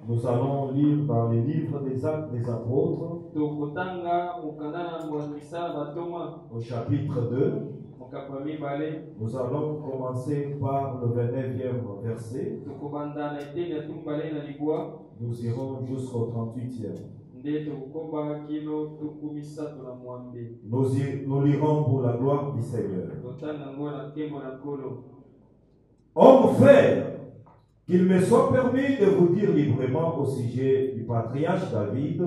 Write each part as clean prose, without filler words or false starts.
Nous allons lire dans les livres des Actes des Apôtres, au chapitre 2. Nous allons commencer par le 29e verset. Nous irons jusqu'au 38e. Nous lirons pour la gloire du Seigneur. Hommes frères, qu'il me soit permis de vous dire librement au sujet du patriarche David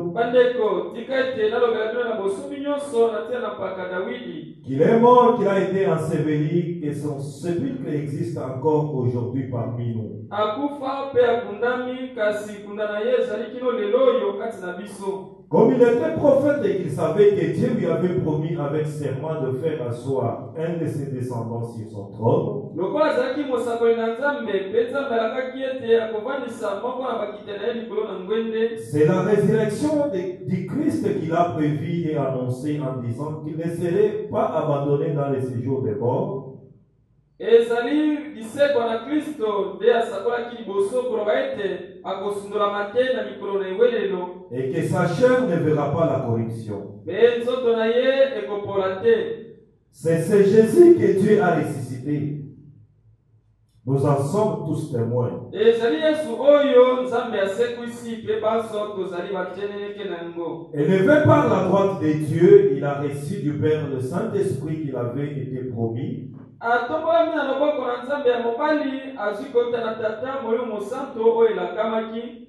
qu'il est mort, qu'il a été enseveli et son sépulcre existe encore aujourd'hui parmi nous. Comme il était prophète et qu'il savait que Dieu lui avait promis avec serment de faire asseoir un de ses descendants sur son trône, c'est la résurrection du Christ qu'il a prévu et annoncé en disant qu'il ne serait pas abandonné dans les séjours des morts, et que sa chair ne verra pas la corruption. C'est Jésus que Dieu a ressuscité. Nous en sommes tous témoins. Et levé par la droite de Dieu, il a reçu du Père le Saint-Esprit qu'il avait été promis.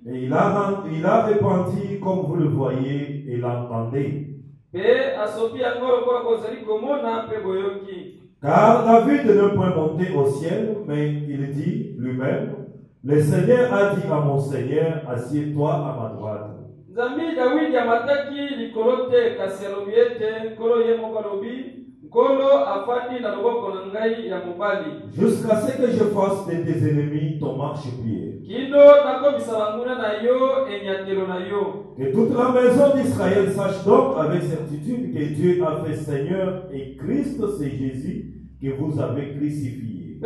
Et il a répandu comme vous le voyez et l'entendez. Car David ne peut monter au ciel, mais il dit lui-même, le Seigneur a dit à mon Seigneur, assieds-toi à ma droite. Jusqu'à ce que je fasse de tes ennemis ton marchepied. Que toute la maison d'Israël sache donc avec certitude que Dieu a fait Seigneur et Christ, c'est Jésus que vous avez crucifié.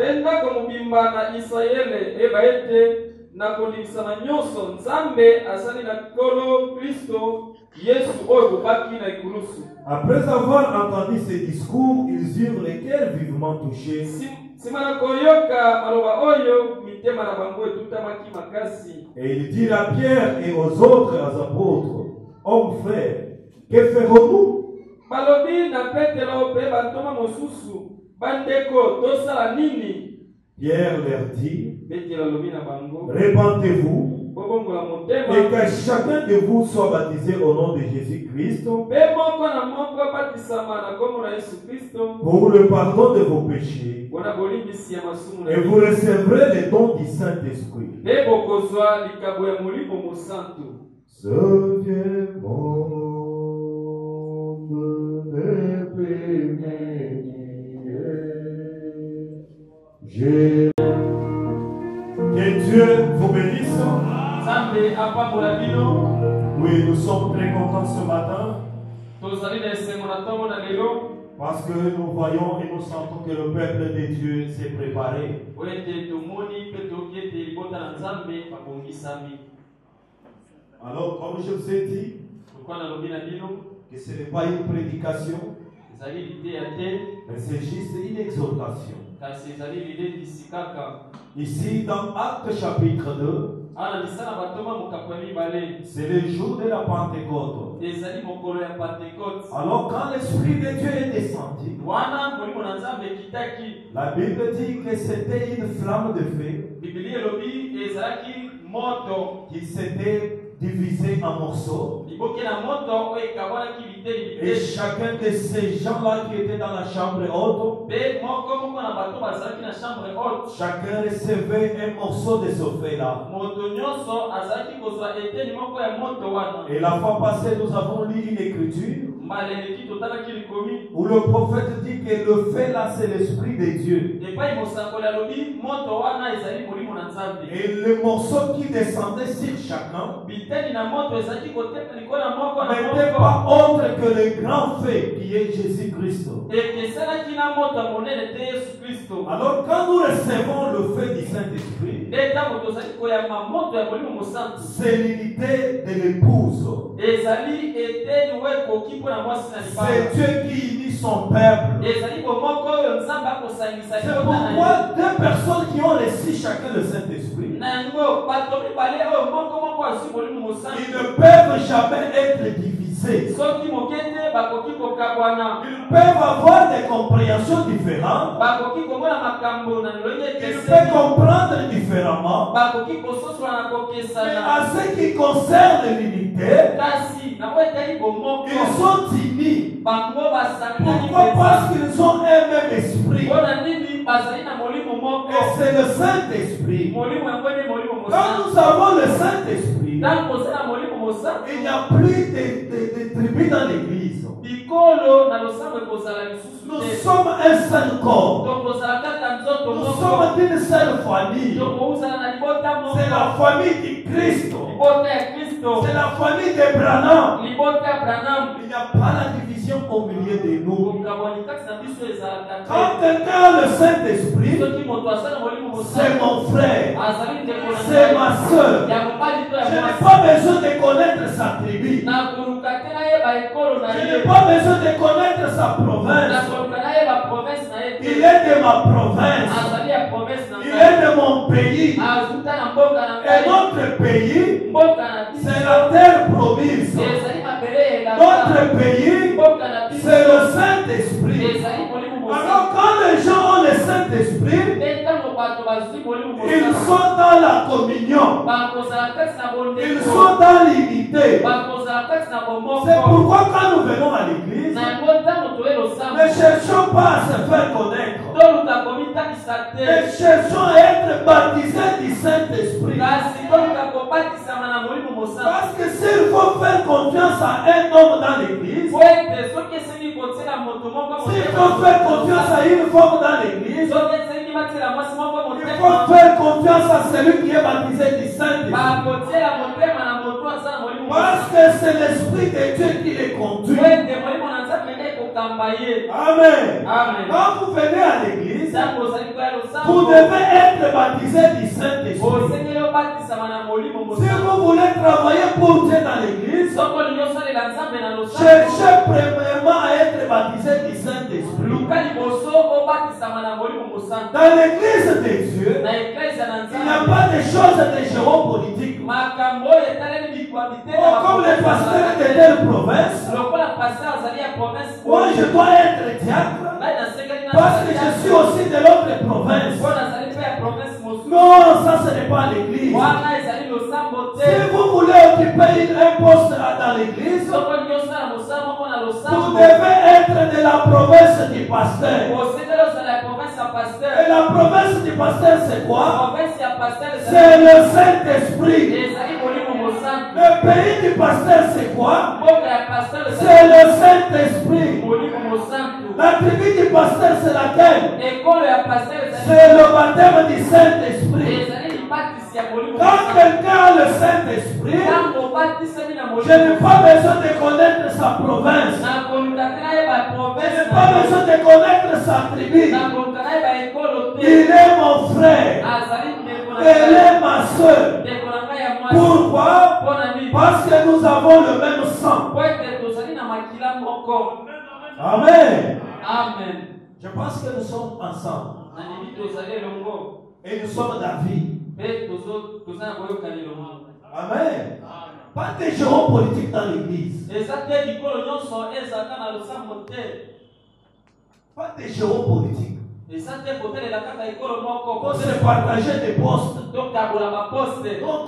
Après avoir entendu ces discours, ils eurent les cœurs vivement touchés. Et il dit à Pierre et aux autres apôtres, hommes frères, que ferons-nous? Pierre leur dit, répentez-vous et que chacun de vous soit baptisé au nom de Jésus-Christ pour le pardon de vos péchés, et vous recevrez les dons du Saint-Esprit. Ce vieux monde déprimé, que Dieu vous bénisse. Oui, nous sommes très contents ce matin parce que nous voyons et nous sentons que le peuple de Dieu s'est préparé. Alors, comme je vous ai dit, que ce n'est pas une prédication, mais c'est juste une exhortation. Ici, dans Actes chapitre 2, c'est le jour de la Pentecôte. Alors, quand l'Esprit de Dieu est descendu, la Bible dit que c'était une flamme de feu qui s'était divisée en morceaux. Et chacun de ces gens-là qui étaient dans la chambre haute, chacun recevait un morceau de ce feu-là. Et la fois passée, nous avons lu une écriture où le prophète dit que le feu là c'est l'esprit de Dieu. Et le morceau qui descendait sur chacun n'était pas autre que le grand feu qui est Jésus-Christ. Alors quand nous recevons le feu du Saint-Esprit, c'est l'unité de l'épouse. C'est Dieu qui unit son peuple. C'est pourquoi deux personnes qui ont reçu chacun le Saint-Esprit, ils ne peuvent jamais être divisés. Ils peuvent avoir des compréhensions différentes. Ils peuvent comprendre différemment. Mais à ce qui concerne l'unité, ils sont unis. Pourquoi? Parce qu'ils ont un même esprit. Et c'est le Saint-Esprit. Quand nous avons le Saint-Esprit, il n'y a plus de tribus dans l'église. Nous sommes un seul corps. Nous sommes d'une seule famille. C'est la famille du Christ. C'est la famille de Branham. Il n'y a pas la division au milieu de nous. Quand quelqu'un a le Saint-Esprit, c'est mon frère, c'est ma soeur. Je n'ai pas besoin de connaître sa tribu. Je n'ai pas besoin de connaître sa province. Il est de ma province. Il est de mon pays. Et notre pays, c'est la terre promise. Notre pays, c'est le Saint-Esprit. Alors quand les gens ont le Saint-Esprit, ils sont dans la communion. Ils sont dans l'unité. C'est pourquoi quand nous venons à l'église, ne cherchons pas à se faire connaître. Mais cherchons à être baptisés du Saint-Esprit. Parce que s'il faut faire confiance à un homme dans l'église, s'il faut faire confiance à une femme dans l'église, il faut faire confiance à celui qui est baptisé du Saint-Esprit. Parce que c'est l'Esprit de Dieu qui les conduit. Amen. Quand vous venez à l'église, vous devez être baptisé du Saint-Esprit. Si vous voulez travailler pour Dieu dans l'église, cherchez premièrement à être baptisé du Saint-Esprit. Dans l'église de Dieu, il n'y a pas de choses de géopolitique. Comme les pasteurs de telle province, moi je dois être diacre parce que je suis aussi de l'autre province. Non, ça ce n'est pas l'église. Si vous voulez occuper un poste dans l'église, vous devez être de la province du pasteur. Et la province du pasteur c'est quoi? C'est le Saint-Esprit. Le pays du pasteur c'est quoi? C'est le Saint-Esprit. La tribu du pasteur c'est laquelle? C'est le baptême du Saint-Esprit. Quand quelqu'un a le Saint-Esprit, je n'ai pas besoin de connaître sa province. Je n'ai pas besoin de connaître sa tribu. Il est mon frère. Elle est ma soeur. Pourquoi? Parce que nous avons le même sang. Amen. Je pense que nous sommes ensemble. Et nous sommes David. Amen. Pas de géopolitique dans l'église. Pas de géopolitique. On se partageait des postes. Donc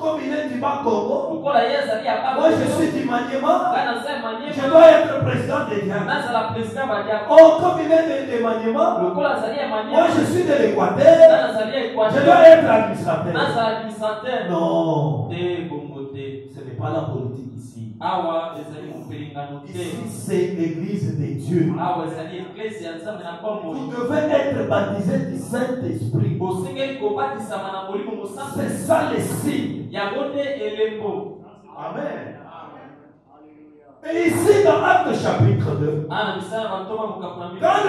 comme il est du Bas-Congo, moi je suis du Maniema, je dois être président des diacres. Oh, comme il est de Maniema, moi je suis de l'Équateur, je dois être administrateur. Non. Ce n'est pas la politique ici. Awa Ici, c'est l'église de Dieu. Vous devez être baptisé du Saint-Esprit. C'est ça le signe. Amen. Et ici, dans Actes chapitre 2, quand le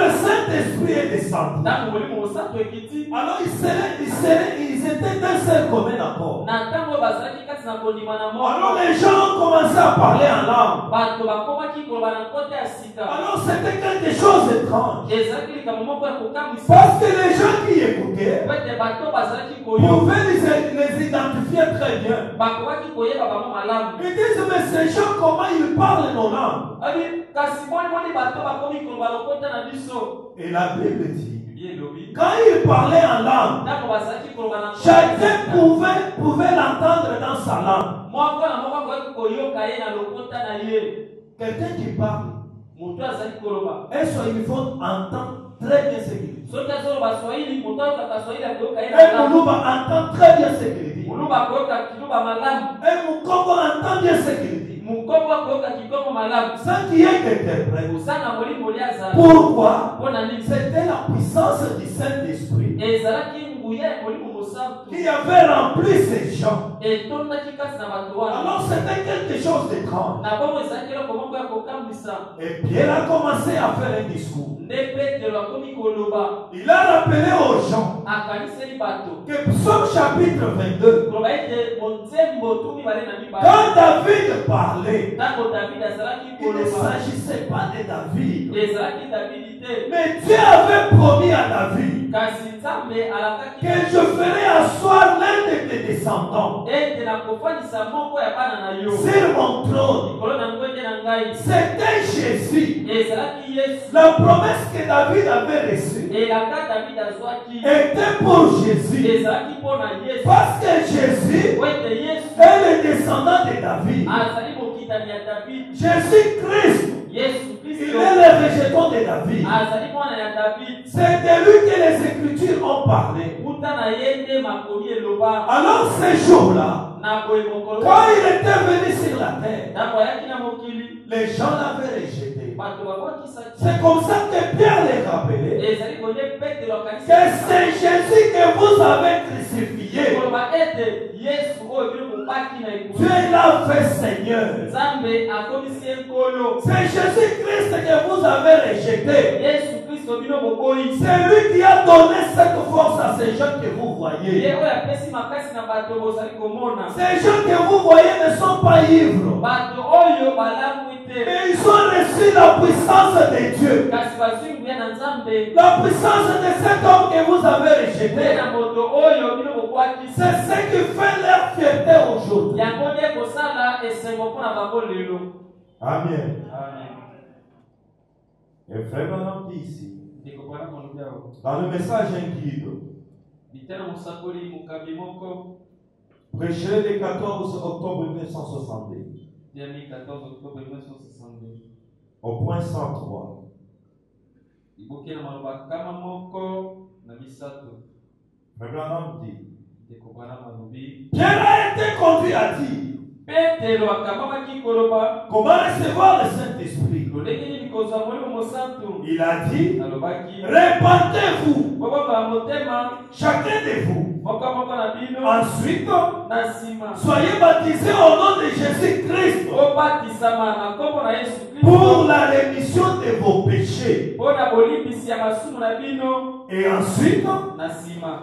Saint-Esprit est descendu, alors ils étaient d'un seul commun accord. Alors les gens ont commencé à parler en langue. Alors c'était quelque chose d'étrange. Parce que les gens qui écoutaient pouvaient les identifier très bien. Ils disent, mais ces gens, comment ils parlent nos langues? Et la Bible dit, quand ils parlaient en langue, chacun pouvait l'entendre dans sa langue. Quelqu'un qui parle, est-ce qu'il faut entendre très bien ce qu'il dit? Et Moulouba entend très bien ce qu'il dit. Et Moukongo entend bien ce qu'il dit. Sans qu'il y ait d'interprète. Pourquoi? C'était la puissance du Saint-Esprit qui avait rempli ces gens. Alors c'était quelque chose d'étrange. Et Pierre a commencé à faire un discours. Il a rappelé aux gens que Psaume chapitre 22, quand David parlait, il ne s'agissait pas de David, mais Dieu avait promis à David que je ferai asseoir l'un de tes descendants sur mon trône. C'était Jésus. La promesse que David avait reçue était pour Jésus. Parce que Jésus est le descendant de David. Jésus-Christ, il est le rejeton de David. C'est de lui que les Écritures ont parlé. Alors ces jours-là, quand il était venu sur la terre, les gens l'avaient rejeté. C'est comme ça que Pierre les rappelait que c'est Jésus que vous avez crucifié. Dieu l'a fait Seigneur. C'est Jésus-Christ que vous avez rejeté. C'est lui qui a donné cette force à ces gens que vous voyez. Ces gens que vous voyez ne sont pas ivres, mais ils ont reçu la puissance de Dieu. La puissance de cet homme que vous avez rejeté, c'est ce qui fait leur fierté aujourd'hui. Amen. Et frère Branham dit ici, dans le message inclus, prêché le 14 octobre 1962, au point 103. Frère Branham dit, Pierre a été conduit à dire comment recevoir le Saint-Esprit. Il a dit, répandez-vous, chacun de vous. Ensuite, soyez baptisés au nom de Jésus-Christ pour la rémission de vos péchés. Et ensuite,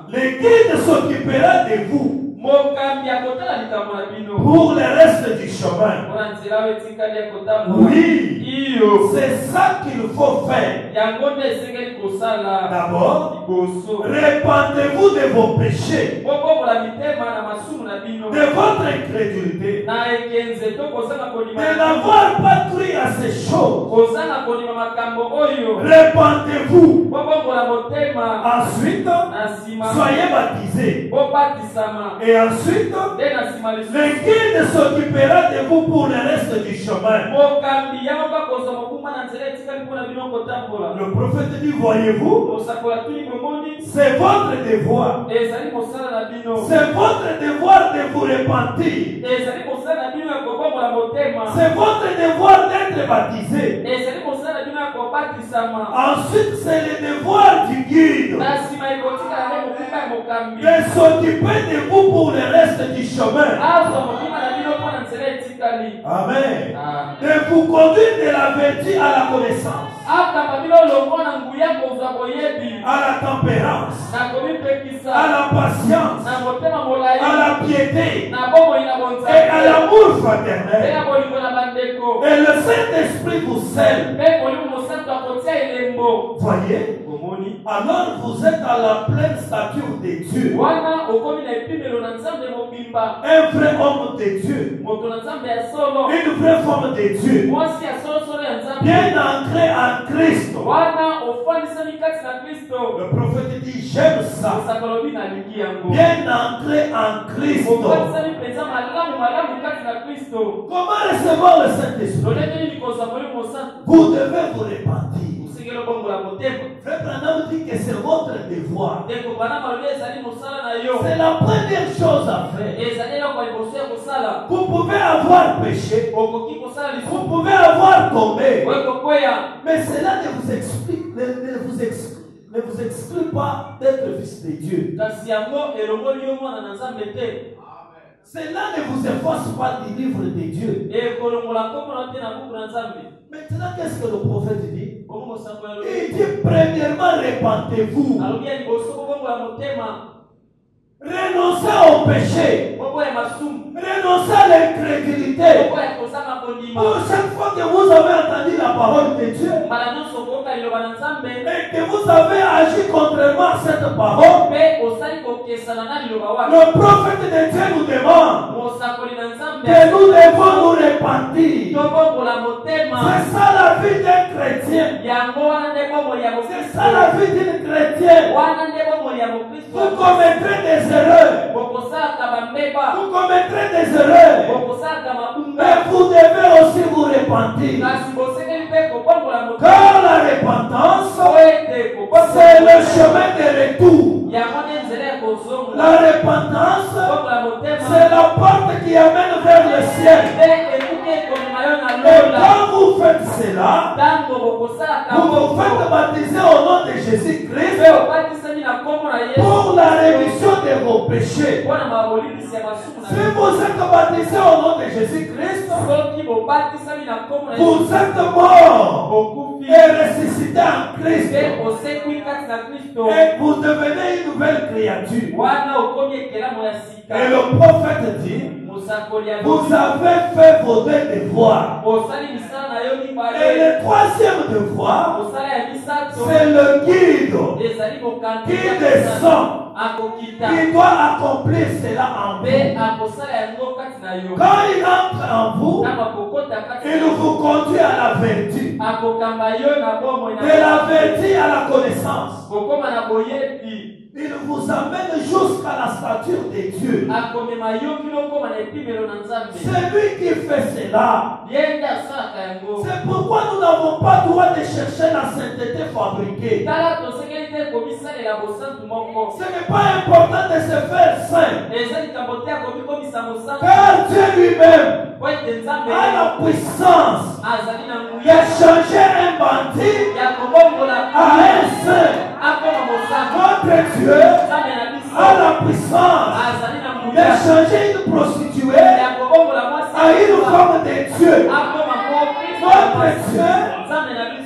l'Église s'occupera de vous pour le reste du chemin. Oui, c'est ça qu'il faut faire. D'abord, répandez-vous de vos péchés, de votre incrédulité, de n'avoir pas cru à à ces choses. Répandez-vous. Ensuite, soyez baptisés. Et ensuite, le guide s'occupera de vous pour le reste du chemin. Le prophète dit, voyez-vous, c'est votre devoir. C'est votre devoir de vous repentir. C'est votre devoir d'être baptisé. Ensuite, c'est le devoir du guide de s'occuper de vous pour le reste du chemin. Amen. De vous conduire de la vertu à la connaissance, à la tempérance, à la patience, à la piété et à l'amour fraternel. Et le Saint-Esprit vous scelle. Voyez, alors vous êtes à la pleine stature de Dieu. Un vrai homme de Dieu. Une vraie femme de Dieu. Bien ancré en Christ. Le prophète dit, j'aime ça. Bien ancré en Christ. Comment recevoir le Saint-Esprit? Vous devez vous repentir. Frère Branham dit que c'est votre devoir. C'est la première chose à faire. Vous pouvez avoir péché. Vous pouvez avoir tombé. Mais cela ne vous exclut pas d'être fils de Dieu. Cela ne vous efface pas du livre de Dieu. Maintenant, qu'est-ce que le prophète dit? Il dit premièrement, répentez-vous. Renoncez au péché. Renoncez à l'incrédulité. Pour chaque fois que vous avez entendu la parole de Dieu et que vous avez agi contrairement à cette parole, le prophète de Dieu nous demande que nous devons nous repentir. C'est ça la vie d'un chrétien. C'est ça la vie d'une chrétienne. Vous commettrez des erreurs. Vous commettrez des erreurs. Mais vous devez aussi vous repentir. Car la repentance, c'est le chemin de retour. La repentance, c'est la porte qui amène vers le ciel. Et quand vous faites cela, vous vous faites baptiser au nom de Jésus-Christ pour la rémission de vos péchés. Si vous êtes baptisé au nom de Jésus-Christ, vous êtes mort et ressuscité en Christ. Et vous devenez une nouvelle créature. Et le prophète dit, vous avez fait vos deux devoirs. Et le troisième devoir, c'est le guide qui descend, qui doit accomplir cela en vous. Quand il entre en vous, il vous conduit à la vertu. De la vertu à la connaissance. Il vous amène jusqu'à la stature de Dieu. C'est lui qui fait cela. C'est pourquoi nous n'avons pas le droit de chercher la sainteté fabriquée. Ce n'est pas important de se faire saint. Car Dieu lui-même a la puissance de changer un bandit à un saint. Notre Dieu a la puissance de changer une prostituée à une femme de Dieu. Notre Dieu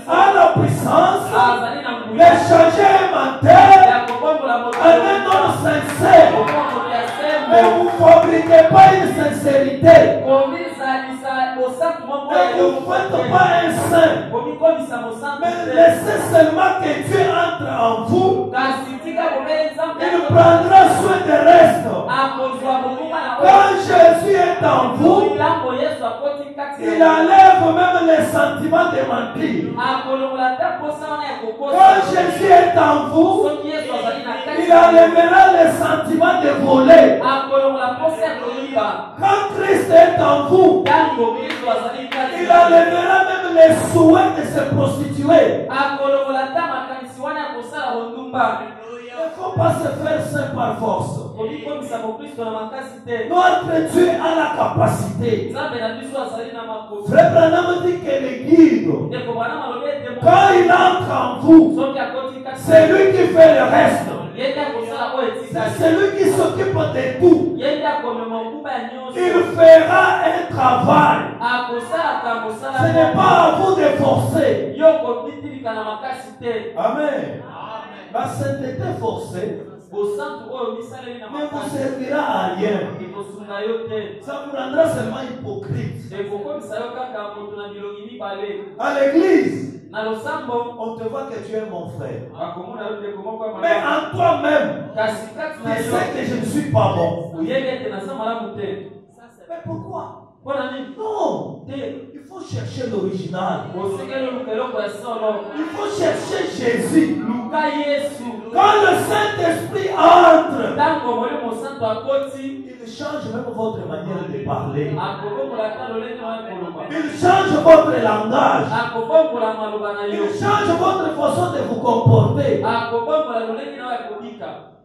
a la puissance de changer un menteur en un homme sincère. Mais vous ne fabriquez pas une sincérité. Et vous ne faites pas un saint. Mais laissez seulement que Dieu entre en vous. Il prendra soin du reste. Quand Jésus est en vous, Il enlève même les sentiments de mentir. Quand Jésus est en vous, il enlèvera les sentiments de voler. Quand Christ est en vous, il enlèvera même les souhaits de se prostituer. Il ne faut pas se faire saint par force. Notre Dieu a la capacité. Frère Branham dit que le guide, quand il entre en vous, c'est lui qui fait le reste. C'est celui qui s'occupe de tout. Il fera un travail. Ce n'est pas à vous de forcer. Amen. La sainteté forcée ne vous servira à rien. Ça vous rendra seulement hypocrite. À l'église, on te voit que tu es mon frère. Mais en toi-même, tu sais que je ne suis pas bon. Mais pourquoi? Non, il faut chercher l'original. Il faut chercher Jésus. Quand le Saint-Esprit entre, il change même votre manière de parler. Il change votre langage. Il change votre façon de vous comporter.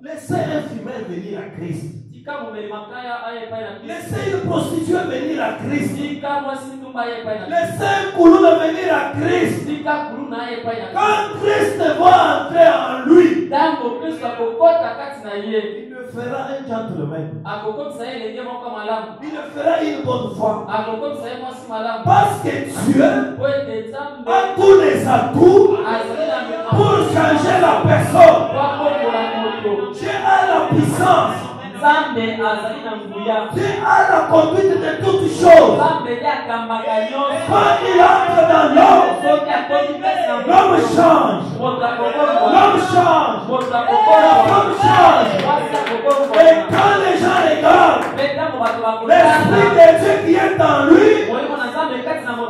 Laissez un fumeur venir à Christ. Laissez une prostituée venir à Christ. Laissez un couloune venir à Christ. Quand Christ va entrer en lui, il le fera un gentleman. Il le fera une bonne fois. Parce que Dieu a tous les atouts pour changer la personne. Dieu a la puissance. Dieu a la conduite de toutes choses. Quand il entre dans l'homme, l'homme change. L'homme change. La femme change. Et quand les gens regardent, l'Esprit de Dieu qui est en lui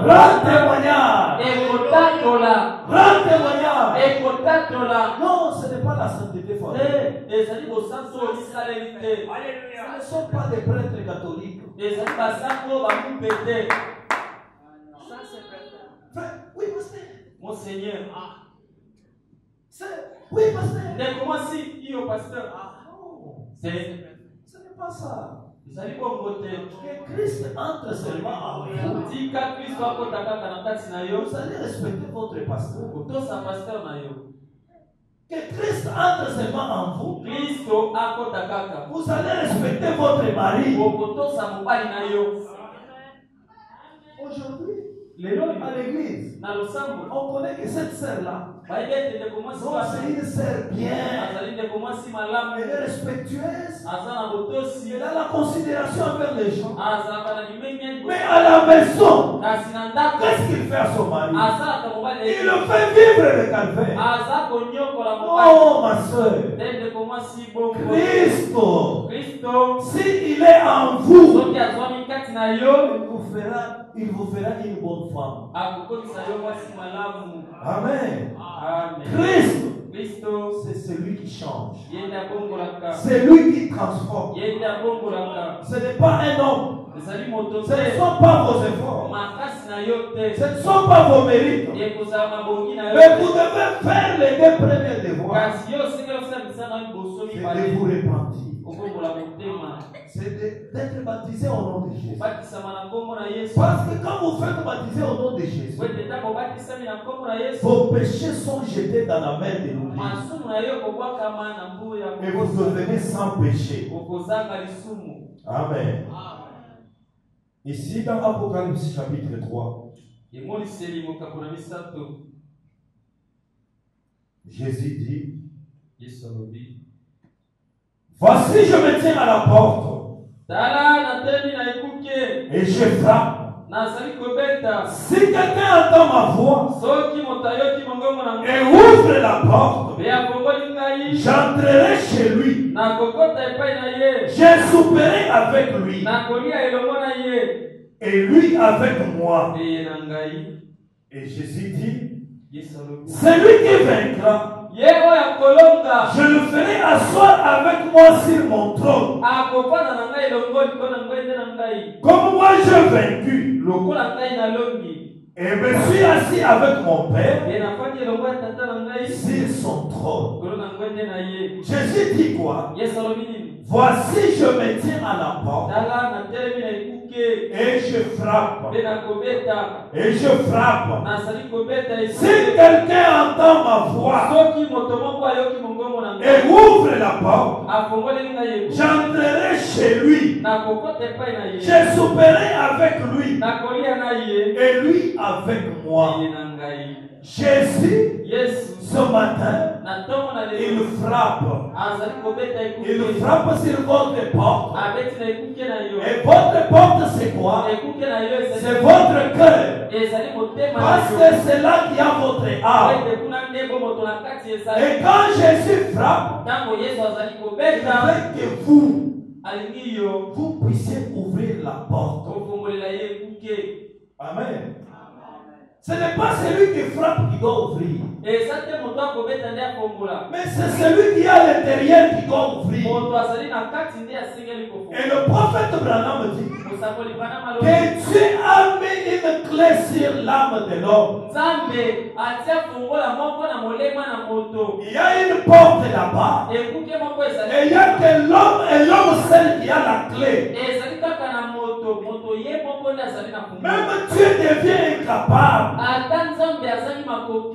rend témoignage. Rend témoignage. Non, ce n'est pas la sainteté forcée. Ce ne sont pas des prêtres catholiques. Oui, pasteur. Monseigneur. Oui, pasteur. Comment si, pasteur? Ce n'est pas ça. Que Christ entre seulement en vous. Vous allez respecter votre pasteur. Que Christ entre seulement en vous. Vous allez respecter votre mari. Aujourd'hui, à l'église, on connaît que cette sœur-là, c'est une sœur bien. Elle est respectueuse. Elle a la considération envers les gens. Mais à la maison, qu'est-ce qu'il fait à son mari? Il le fait vivre le calvaire. Oh ma soeur, Christ, s'il est en vous, il vous fera une bonne femme. Amen. Christ, c'est celui qui change. C'est lui qui transforme. Ce n'est pas un homme. Ce ne sont pas vos efforts. Ce ne sont pas vos mérites. Mais vous devez faire les deux premiers devoirs. C'est de vous repentir. C'est d'être baptisé au nom de Jésus. Parce que quand vous faites baptiser au nom de Jésus, vos péchés sont jetés dans la mer de l'oubli. Et vous devenez sans péché. Amen. Ici dans Apocalypse chapitre 3, Jésus dit, voici je me tiens à la porte et je frappe. Si quelqu'un entend ma voix et ouvre la porte, j'entrerai chez lui. Je souperai avec lui et lui avec moi. Et Jésus dit, celui qui vaincra, je le ferai asseoir avec moi sur mon trône. Comme moi j'ai vaincu, et me suis assis avec mon Père sur son trône. Jésus dit quoi? Voici, je me tiens à la porte et je frappe. Et je frappe. Si quelqu'un entend ma voix et ouvre la porte, j'entrerai chez lui. Je souperai avec lui et lui avec moi. Jésus, ce matin, il frappe. Il frappe sur votre porte. Et votre porte, c'est quoi? C'est votre cœur. Parce que c'est là qu'il y a votre âme. Et quand Jésus frappe, il veut que vous puissiez ouvrir la porte. Amen. Ce n'est pas celui qui frappe qui doit ouvrir. Mais c'est celui qui est à l'intérieur qui doit ouvrir. Et le prophète Branham dit que Dieu a mis une clé sur l'âme de l'homme. Il y a une porte là-bas. Et il y a que l'homme et l'homme seul qui a la clé. Même Dieu devient incapable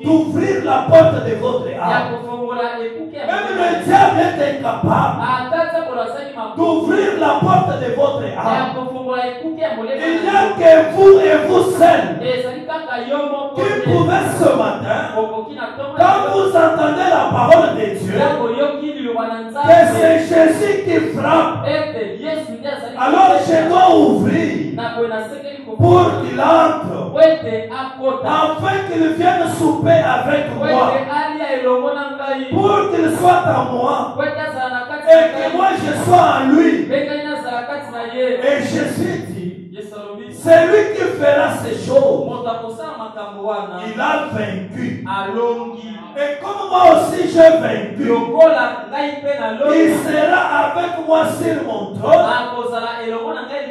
d'ouvrir la porte de votre âme. Même le diable est incapable d'ouvrir la porte de votre âme. Il n'y a que vous et vous seuls qui pouvez ce matin, quand vous entendez la parole de Dieu, que c'est Jésus qui frappe. Alors je dois ouvrir pour qu'il entre, afin qu'il vienne souper avec moi, pour qu'il soit en moi et que moi je sois en lui. Et Jésus dit, c'est lui qui fera ces choses. Il a vaincu. Et comme moi aussi j'ai vaincu, il sera avec moi sur mon trône,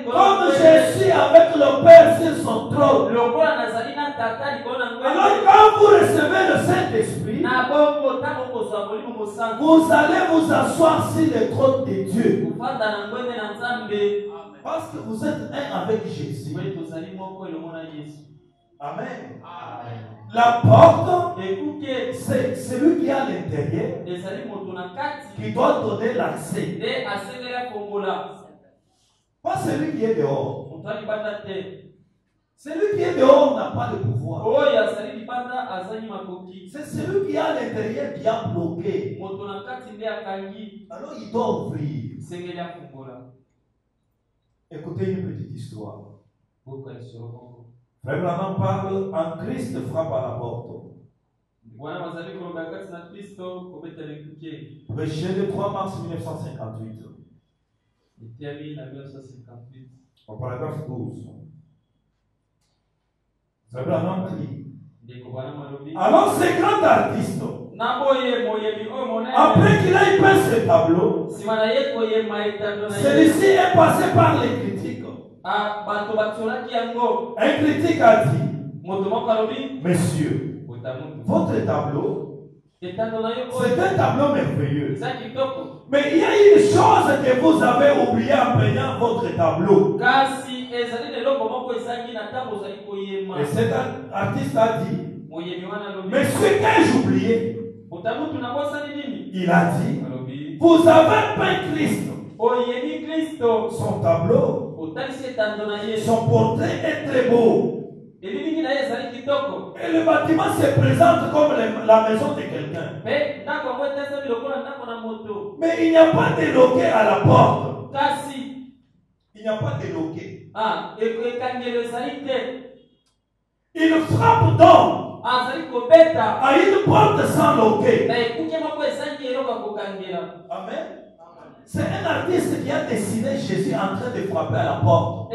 comme je suis avec le Père sur son trône. Alors quand vous recevez le Saint-Esprit, vous allez vous asseoir sur le trône de Dieu. Parce que vous êtes un avec Jésus. Amen. La porte, c'est celui qui est à l'intérieur qui doit donner l'accès. Pas celui qui est dehors. Celui qui est dehors n'a pas de pouvoir. C'est celui qui est à l'intérieur qui a bloqué. Alors il doit ouvrir. Écoutez une petite histoire. Frère Branham parle en Christ frappe à la porte. Prêché le 3 mars 1958. Au paragraphe 12. Frère Branham dit. Alors ces grands artistes, après qu'il ait peint ce tableau, celui-ci est passé par les critiques. Un critique a dit, Monsieur, votre tableau, c'est un tableau merveilleux. Mais il y a une chose que vous avez oublié en peignant votre tableau. Et cet artiste a dit, Monsieur, qu'ai-je oublié? Il a dit, vous avez peint Christ. Son tableau, son portrait est très beau. Et le bâtiment se présente comme la maison de quelqu'un. Mais il n'y a pas de loquet à la porte. Il n'y a pas de loquet. Il frappe donc à une porte sans loquet. Amen. C'est un artiste qui a dessiné Jésus en train de frapper à la porte.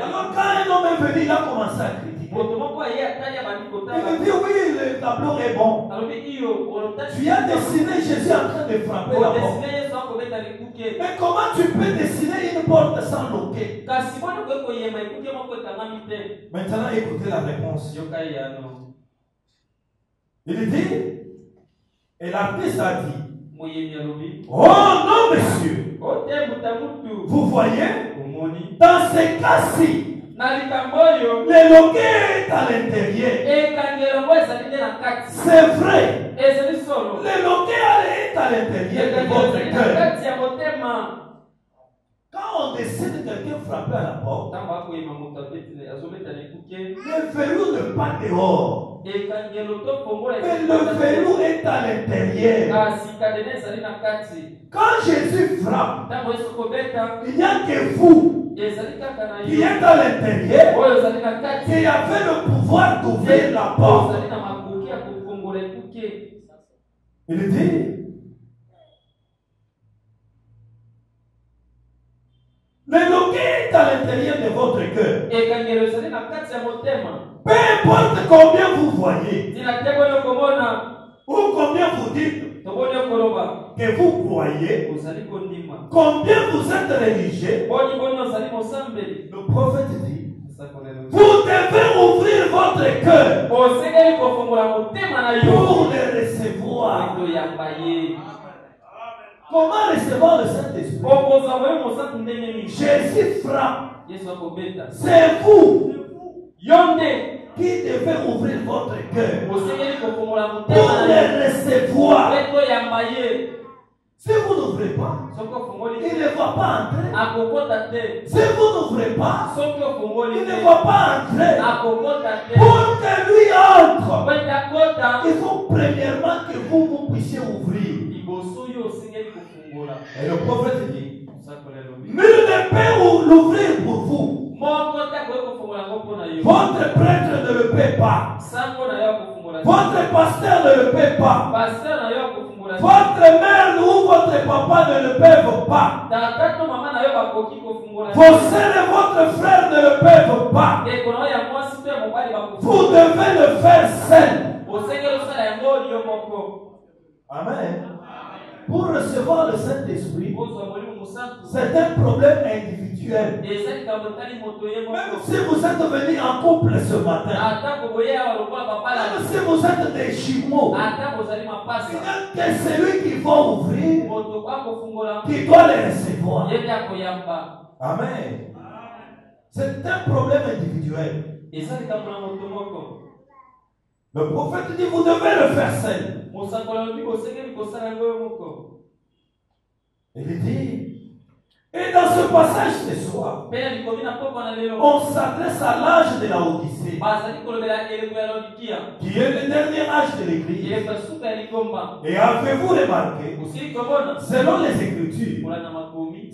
Alors quand un homme est venu, il a commencé à critiquer. Il dit oui, le tableau est bon. Tu as dessiné Jésus en train de frapper la porte. Mais comment tu peux dessiner une porte sans loquet? Maintenant écoutez la réponse. Il dit, et l'artiste a dit, oh non monsieur, vous voyez, dans ces cas-ci, le loquet est à l'intérieur. C'est vrai, le loquet est à l'intérieur de votre cœur. Quand on décide de quelqu'un frapper à la porte, le verrou n'est pas dehors. Mais le verrou est à l'intérieur. Quand Jésus frappe, il n'y a que vous qui êtes à l'intérieur qui avez le pouvoir d'ouvrir la porte. Il dit, le loquet est à l'intérieur de votre cœur. Peu importe combien vous voyez ou combien vous dites que vous croyez, combien vous êtes religieux, le prophète dit, vous devez ouvrir votre cœur pour le recevoir. Comment recevoir le Saint-Esprit? Jésus frappe. C'est vous qui devez ouvrir votre cœur pour le recevoir. Si vous n'ouvrez pas, il ne va pas entrer. Si vous n'ouvrez pas, il ne va pas entrer. Pour que lui entre, il faut premièrement que vous puissiez ouvrir. Et le prophète dit, nul ne peut l'ouvrir pour vous. Votre prêtre ne le paie pas. Votre pasteur ne le paie pas. Votre mère ou votre papa ne le peuvent pas. Vos sœurs et votre frère ne le peuvent pas. Vous devez le faire seul. Amen. Pour recevoir le Saint-Esprit, c'est un problème individuel. Même si vous êtes venus en couple ce matin, même si vous êtes des jumeaux, c'est celui qui va ouvrir, qui doit les recevoir. Amen. C'est un problème individuel. Le prophète dit, vous devez le faire seul. Il dit, et dans ce passage ce soir, on s'adresse à l'âge de la Odyssée, qui est le dernier âge de l'Église. Et avez-vous remarqué, selon les Écritures,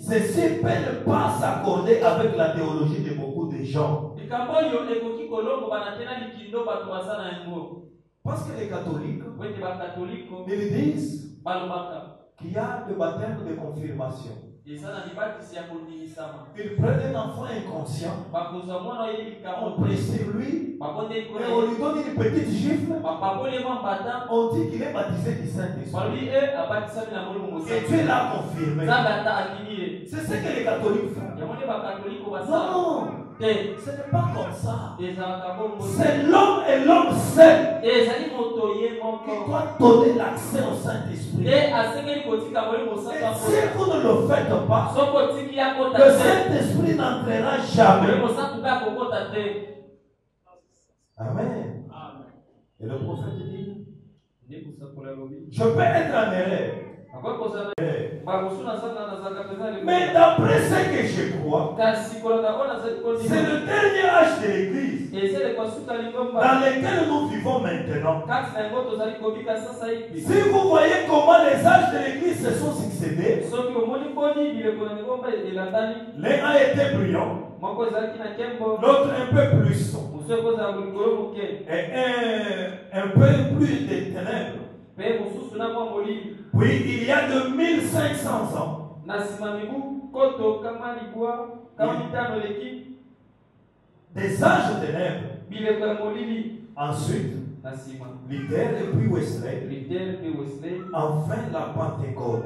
ceci ne peut pas s'accorder avec la théologie de beaucoup de gens. Parce que les catholiques, ils disent qu'il y a le baptême de confirmation. Ils prennent un enfant inconscient, on prie sur lui, et on lui donne une petite gifle, on dit qu'il est baptisé du Saint-Esprit. Et Dieu l'a confirmé. C'est ce que les catholiques font. Non, ce n'est pas comme ça. C'est l'homme et l'homme seul qui doit donner l'accès au Saint-Esprit. Et si vous ne le faites pas, le Saint-Esprit n'entrera jamais. Amen. Et le prophète dit, je peux être en erreur. Mais d'après ce que je crois, c'est le dernier âge de l'Église dans lequel nous vivons maintenant. Si vous voyez comment les âges de l'Église se sont succédés, l'un a été brillant, l'autre un peu plus sombre, et un peu plus de ténèbres. Puis il y a de 1500 ans, des âges de ténèbres. Ensuite, Luther et puis Wesley, enfin la Pentecôte.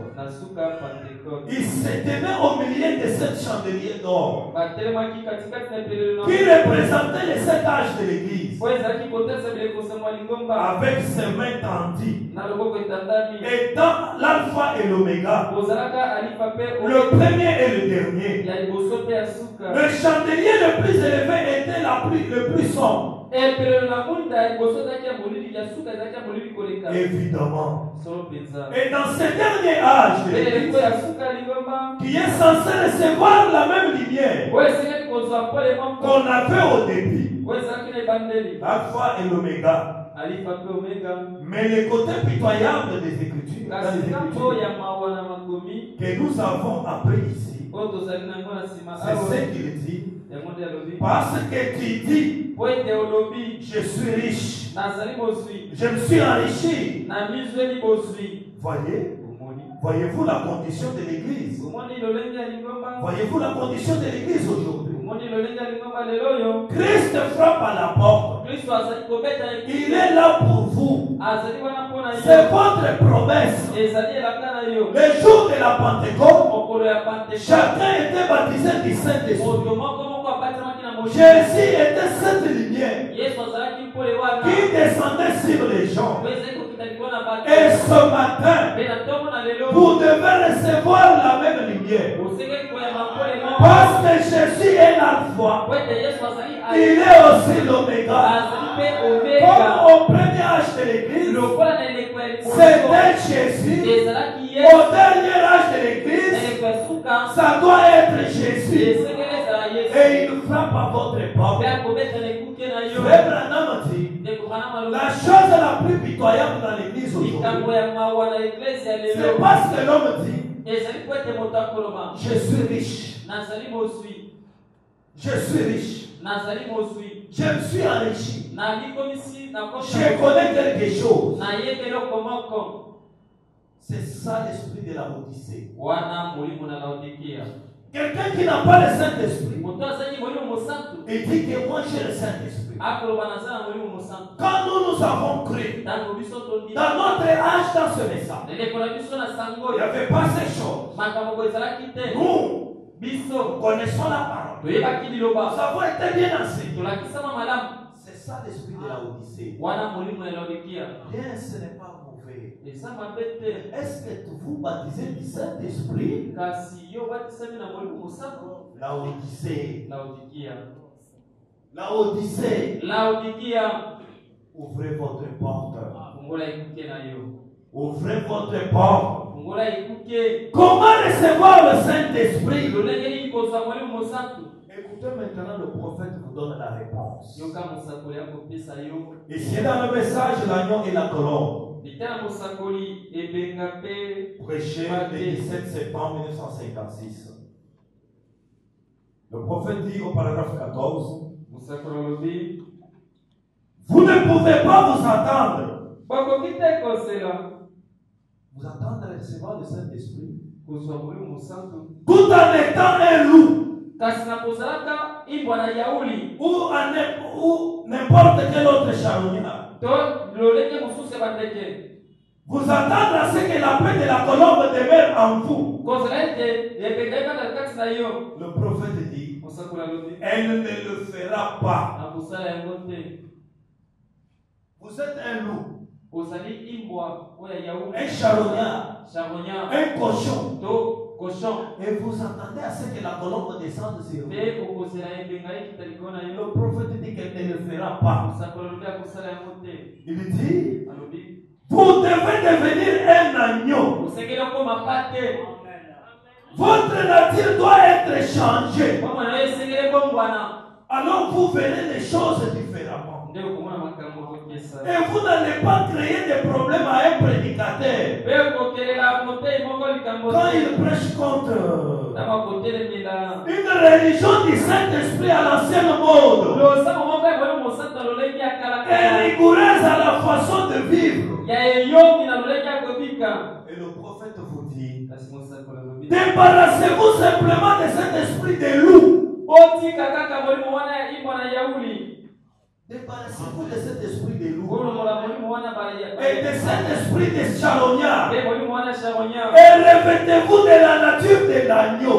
Il s'est tenu au milieu de sept chandeliers d'or qui représentaient les sept âges de l'église, avec ses mains tendues, et dans l'alpha et l'oméga, le premier et le dernier. Le chandelier le plus élevé était le plus sombre. Évidemment. Et dans ce dernier âge, qui est censé recevoir la même lumière qu'on avait au début, l'alpha et l'oméga. Mais le côté pitoyable des Écritures, que nous avons appris ici, c'est ce qu'il dit. Parce que tu dis, je suis riche, je me suis enrichi. Voyez-vous la condition de l'église? Voyez-vous la condition de l'église aujourd'hui? Christ frappe à la porte. Il est là pour vous. C'est votre promesse. Le jour de la Pentecôte, chacun était baptisé du Saint-Esprit. Jésus était cette lumière qui descendait sur les gens. Et ce matin, vous devez recevoir la même lumière. Parce que Jésus est l'alpha. Il est aussi l'oméga. Comme au premier âge de l'église, c'était Jésus. Au dernier âge de l'église, ça doit être Jésus. Et il frappe à votre porte. Frère Branham dit, la chose la plus pitoyable dans l'église aujourd'hui, c'est parce que l'homme dit, je suis riche. Je suis riche. Je me suis enrichi. Je connais quelque chose. C'est ça l'esprit de la Odyssée. Quelqu'un qui n'a pas le Saint-Esprit, il dit que moi j'ai le Saint-Esprit. Quand nous avons cru dans notre âge dans ce message, il n'y avait pas ces choses. Nous connaissons la parole. Nous avons été bien enseignés. C'est ça l'esprit de la Odyssée. Bien, ce n'est pas mauvais. Est-ce que vous baptisez du Saint-Esprit? La Odyssée. La Odyssée. Ouvrez votre porte. Ouvrez votre porte. Comment recevoir le Saint-Esprit? Écoutez maintenant, le prophète vous donne la réponse. Ici dans le message, l'agneau et la colombe. Prêché le 17 septembre 1956. Le prophète dit au paragraphe 14, vous ne pouvez pas vous attendre. Vous attendre à recevoir le Saint-Esprit tout en étant un loup ou n'importe quel autre charognard. Vous attendre à ce que la paix de la colombe demeure en vous. Le prophète dit, elle ne le fera pas. Vous êtes un loup, un charognard, un cochon, et vous attendez à ce que la colombe descende sur vous. Le prophète dit qu'elle ne le fera pas. Il dit, vous devez devenir un agneau. Votre nature doit être changée. Alors vous verrez les choses différemment. Et vous n'allez pas créer des problèmes à un prédicateur quand il prêche contre une religion du Saint-Esprit à l'ancienne mode et rigoureuse à la façon de vivre. Et le Débarrassez-vous simplement de cet esprit de loup. Débarrassez-vous de cet esprit de loup et de cet esprit de charognard. Et revêtez-vous de la nature de l'agneau.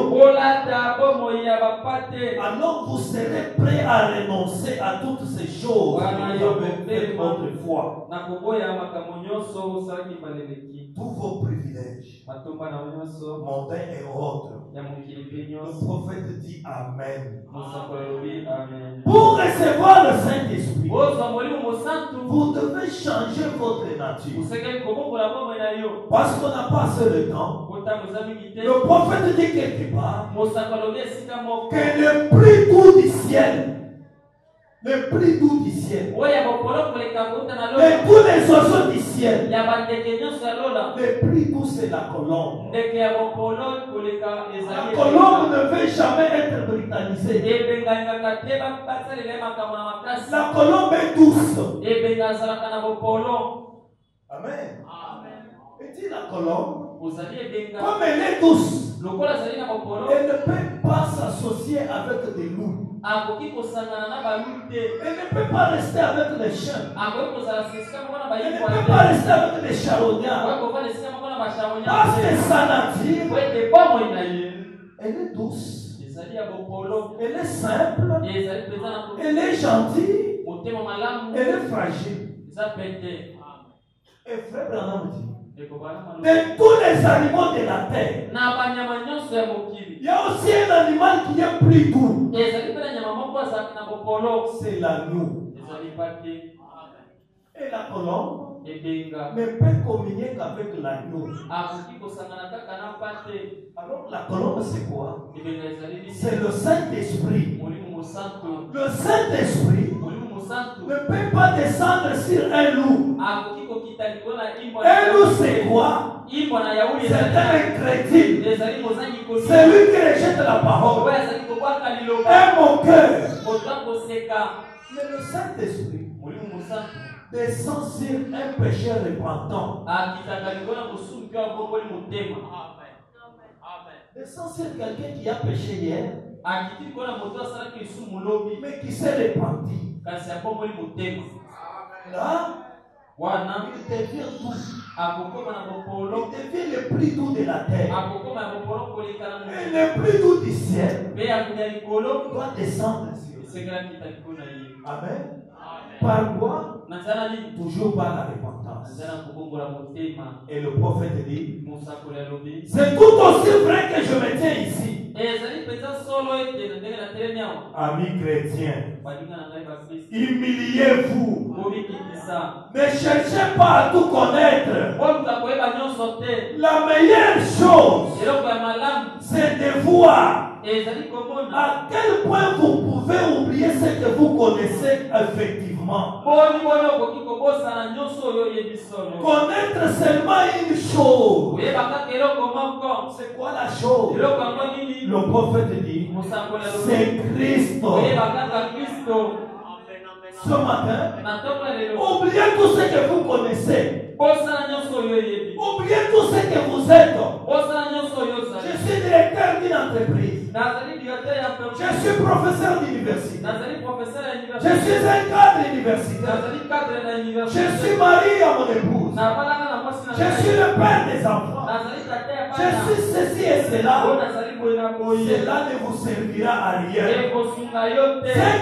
Alors vous serez prêts à renoncer à toutes ces choses que vous avez faites autrefois. Tous vos privilèges, montains et autres. Le prophète dit Amen. Pour recevoir le Saint-Esprit, vous devez changer votre nature. Parce qu'on n'a pas assez de temps. Le prophète dit quelque part que le plus doux du ciel, le plus doux du ciel, et tous les oiseaux du ciel, le plus doux c'est la colombe. La colombe ne veut jamais être britannisée. La colombe est douce. Amen. Et dit la colombe, comme elle est douce, elle ne peut pas s'associer avec des loups. Elle ne peut pas rester avec les chiens. Elle ne peut pas rester avec les charognards. Parce que sa nature, elle est douce. Elle est simple. Elle est gentille. Elle est fragile. Et frère Branham dit, de tous les animaux de la terre, il y a aussi un animal qui est plus doux. C'est l'agneau. Et la colombe ne peut communier qu'avec l'agneau. Alors la colombe c'est quoi? C'est le Saint-Esprit. Le Saint-Esprit ne peut pas descendre sur un loup. Un loup c'est quoi? C'est un incrédule. C'est lui qui rejette la parole. Un moqueur. Mais le Saint-Esprit descend sur un pécheur repentant. Descend sur quelqu'un qui a péché hier, mais qui s'est repenti. Là, il devient doux. Il devient le plus doux de la terre. Et le plus doux du ciel doit descendre sur lui. Amen. Par quoi? Toujours par la repentance. Et le prophète dit, c'est tout aussi vrai que je me tiens ici. Amis chrétiens, humiliez-vous. Ne cherchez pas à tout connaître. La meilleure chose, c'est de voir à quel point vous pouvez oublier ce que vous connaissez effectivement. Connaître seulement une chose. C'est quoi la chose? Le prophète dit, c'est Christ. Ce matin, oubliez tout ce que vous connaissez. Oubliez tout ce que vous êtes. Je suis directeur d'une entreprise. Je suis professeur d'université. Je suis un cadre universitaire. Je suis marié à mon épouse. Je suis le père des enfants. Je suis ceci et cela. Cela ne vous servira à rien. Ce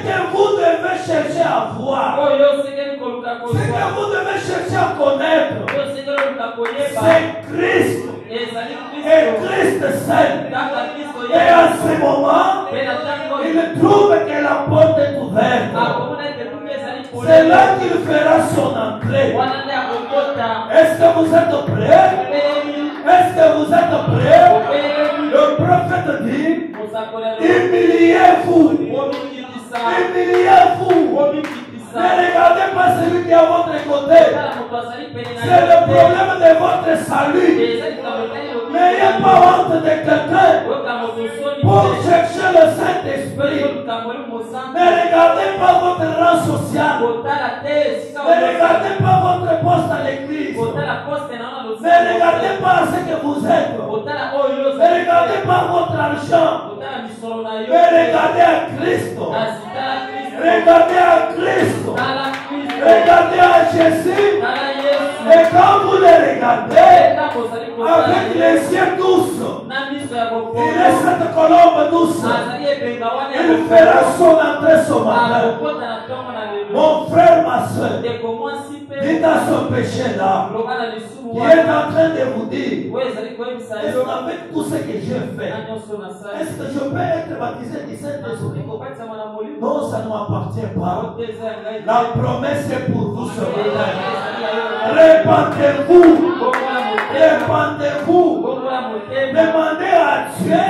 que vous devez chercher à voir, ce que vous devez chercher à connaître, c'est Christ. Et Christ seul. Et à ce moment, il trouve que la porte est ouverte. C'est là qu'il fera son entrée. Est-ce que vous êtes prêts? Est-ce que vous êtes prêts? Le prophète dit, humiliez-vous. Humiliez-vous. Ne regardez pas celui qui est à votre côté. C'est le problème de votre salut. N'ayez pas honte de quelqu'un pour chercher le Saint-Esprit. Ne regardez pas votre rang social. Ne regardez pas votre poste à l'église. Ne regardez pas ce que vous êtes. Ne regardez pas votre argent. Mais regardez à Christ. Regardez à Christ. Regardez à Jésus. Et quand vous le regardez, avec les yeux douces, il est cette colombe douce. Il fera son entrée ce matin. Mon frère, ma soeur, dites à ce péché-là qui est en train de vous dire, est-ce qu'avec tout ce que j'ai fait, est-ce que je peux être baptisé du Saint-Esprit? Non, ça ne m'appartient pas. La promesse est pour vous ce matin. Répandez-vous. Répandez-vous. Demandez à Dieu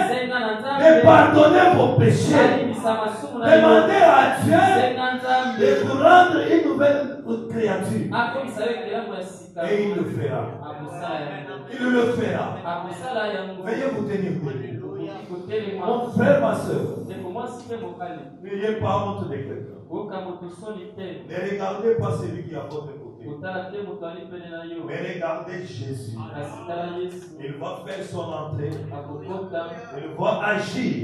de pardonner vos péchés. Demandez à Dieu de vous rendre une nouvelle créature. Et il le fera. Il le fera. Veuillez vous tenir debout. Mon frère, ma soeur, n'ayez pas honte de quelqu'un. Ne regardez pas celui qui est à votre côté. Mais regardez Jésus. Il va faire son entrée. Il va agir.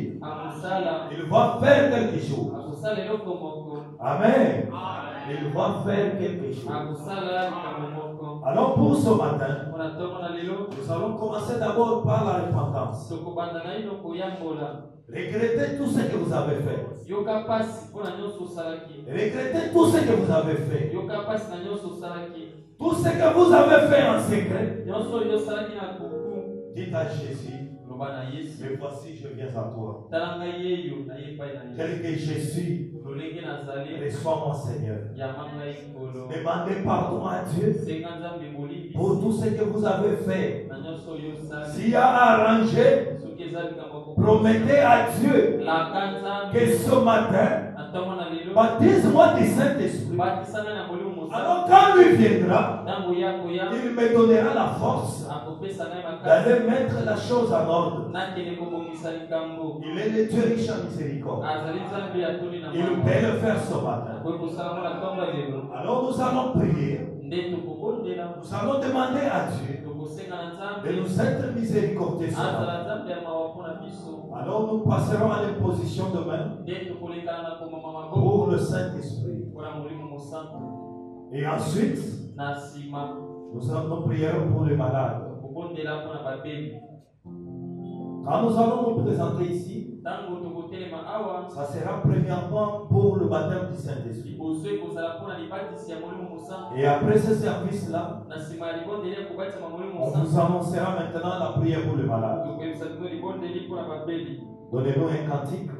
Il va faire quelque chose. Amen. Il va faire quelque chose. Alors pour ce matin, nous allons commencer d'abord par la repentance. Regrettez tout ce que vous avez fait. Regrettez tout ce que vous avez fait. Tout ce que vous avez fait en secret. Dites à Jésus, mais voici je viens à toi. Tel que je suis, reçois-moi Seigneur. Demandez pardon à Dieu pour tout ce que vous avez fait. S'il y a arrangé, promettez à Dieu que ce matin, baptise-moi du Saint-Esprit. Alors quand lui viendra, il me donnera la force d'aller mettre la chose en ordre. Il est le Dieu riche en miséricorde. Il peut le faire ce matin. Alors nous allons prier. Nous allons demander à Dieu de nous être miséricordieux ce matin. Alors nous passerons à l'imposition de main pour le Saint-Esprit. Et ensuite, nous prierons pour les malades. Quand nous allons nous présenter ici, ça sera premièrement pour le baptême du Saint-Esprit. Et après ce service-là, on vous annoncera maintenant la prière pour les malades. Donnez-nous un cantique.